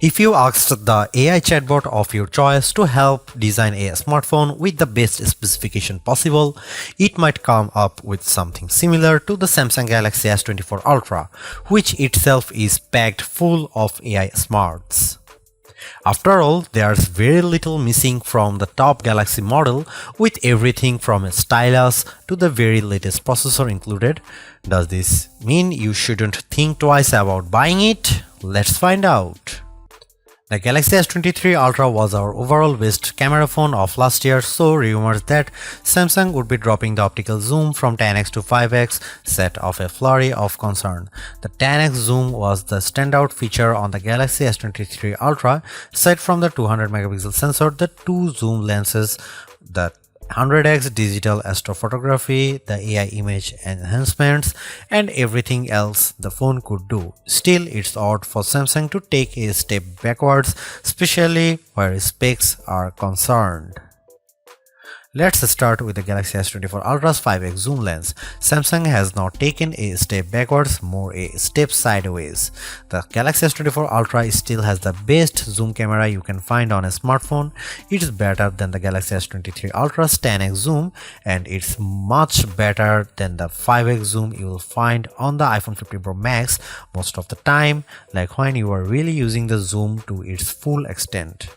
If you asked the AI chatbot of your choice to help design a smartphone with the best specification possible, it might come up with something similar to the Samsung Galaxy S24 Ultra, which itself is packed full of AI smarts. After all, there's very little missing from the top Galaxy model, with everything from a stylus to the very latest processor included. Does this mean you shouldn't think twice about buying it? Let's find out. The Galaxy S23 Ultra was our overall best camera phone of last year, so rumors that Samsung would be dropping the optical zoom from 10x to 5x set off a flurry of concern. The 10x zoom was the standout feature on the Galaxy S23 Ultra. Aside from the 200 megapixel sensor, the two zoom lenses, the 100x digital astrophotography, the AI image enhancements, and everything else the phone could do. Still, it's odd for Samsung to take a step backwards, especially where specs are concerned. Let's start with the Galaxy S24 Ultra's 5x zoom lens. Samsung has not taken a step backwards, more a step sideways. The Galaxy S24 Ultra still has the best zoom camera you can find on a smartphone. It's better than the Galaxy S23 Ultra's 10x zoom, and it's much better than the 5x zoom you will find on the iPhone 15 Pro Max most of the time, like when you are really using the zoom to its full extent.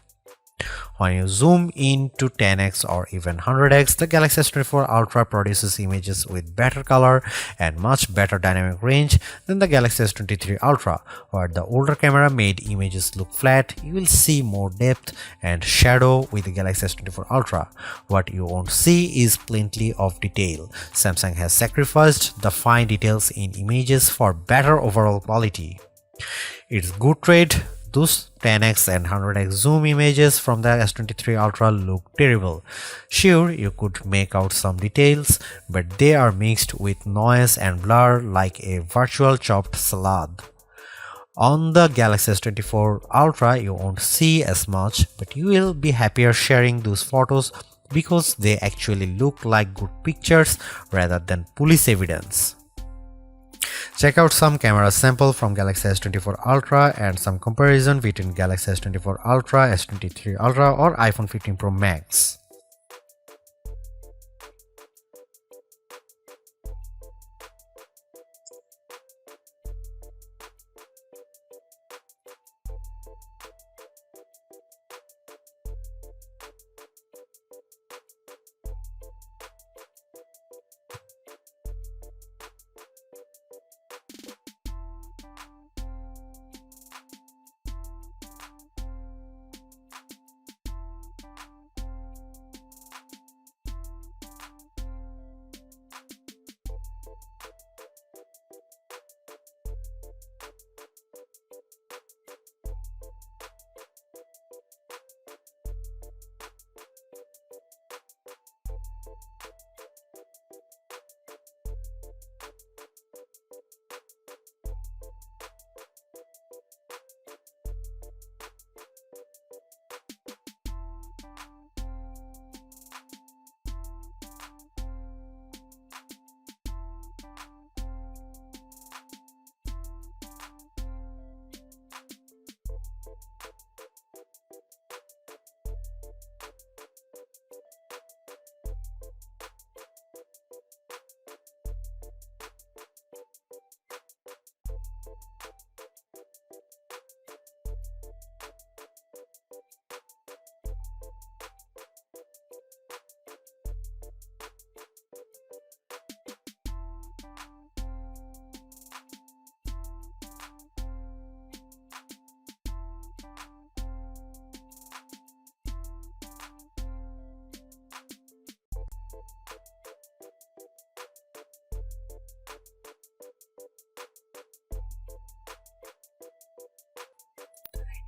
When you zoom in to 10x or even 100x, the Galaxy S24 Ultra produces images with better color and much better dynamic range than the Galaxy S23 Ultra. Where the older camera made images look flat, you will see more depth and shadow with the Galaxy S24 Ultra. What you won't see is plenty of detail. Samsung has sacrificed the fine details in images for better overall quality. It's good trade. Those 10x and 100x zoom images from the S23 Ultra look terrible. Sure, you could make out some details, but they are mixed with noise and blur like a virtual chopped salad. On the Galaxy S24 Ultra, you won't see as much, but you will be happier sharing those photos because they actually look like good pictures rather than police evidence. Check out some camera sample from Galaxy S24 Ultra and some comparison between Galaxy S24 Ultra, S23 Ultra or iPhone 15 Pro Max.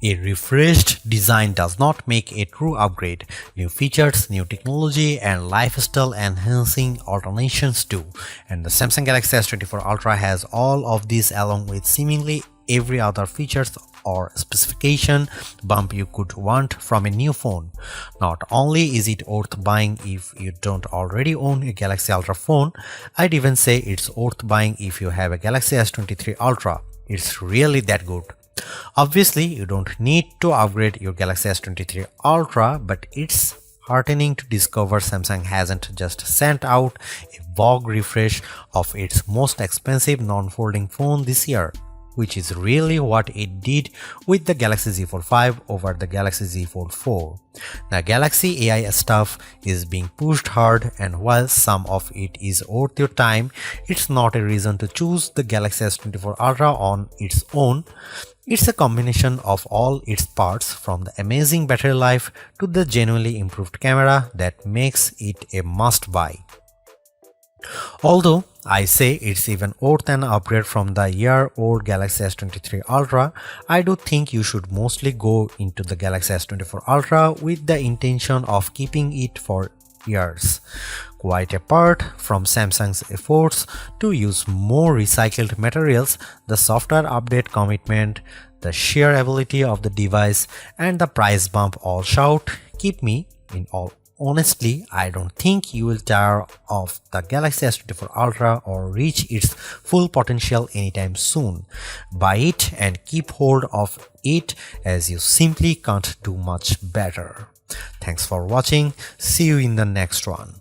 A refreshed design does not make a true upgrade. New features, new technology, and lifestyle enhancing alternations do. And the Samsung Galaxy S24 Ultra has all of these along with seemingly every other features or specification bump you could want from a new phone. Not only is it worth buying if you don't already own a Galaxy Ultra phone, I'd even say it's worth buying if you have a Galaxy S23 Ultra. It's really that good. Obviously, you don't need to upgrade your Galaxy S23 Ultra, but it's heartening to discover Samsung hasn't just sent out a Vogue refresh of its most expensive non-folding phone this year, which is really what it did with the Galaxy Z Fold 5 over the Galaxy Z Fold 4. The Galaxy AI stuff is being pushed hard, and while some of it is worth your time, it's not a reason to choose the Galaxy S24 Ultra on its own. It's a combination of all its parts, from the amazing battery life to the genuinely improved camera, that makes it a must-buy. Although I say it's even worth an upgrade from the year-old Galaxy S23 Ultra, I do think you should mostly go into the Galaxy S24 Ultra with the intention of keeping it for years. Quite apart from Samsung's efforts to use more recycled materials, the software update commitment, the sheer ability of the device, and the price bump all shout, keep me in all. Honestly, I don't think you will tire of the Galaxy S24 Ultra or reach its full potential anytime soon. Buy it and keep hold of it, as you simply can't do much better. Thanks for watching. See you in the next one.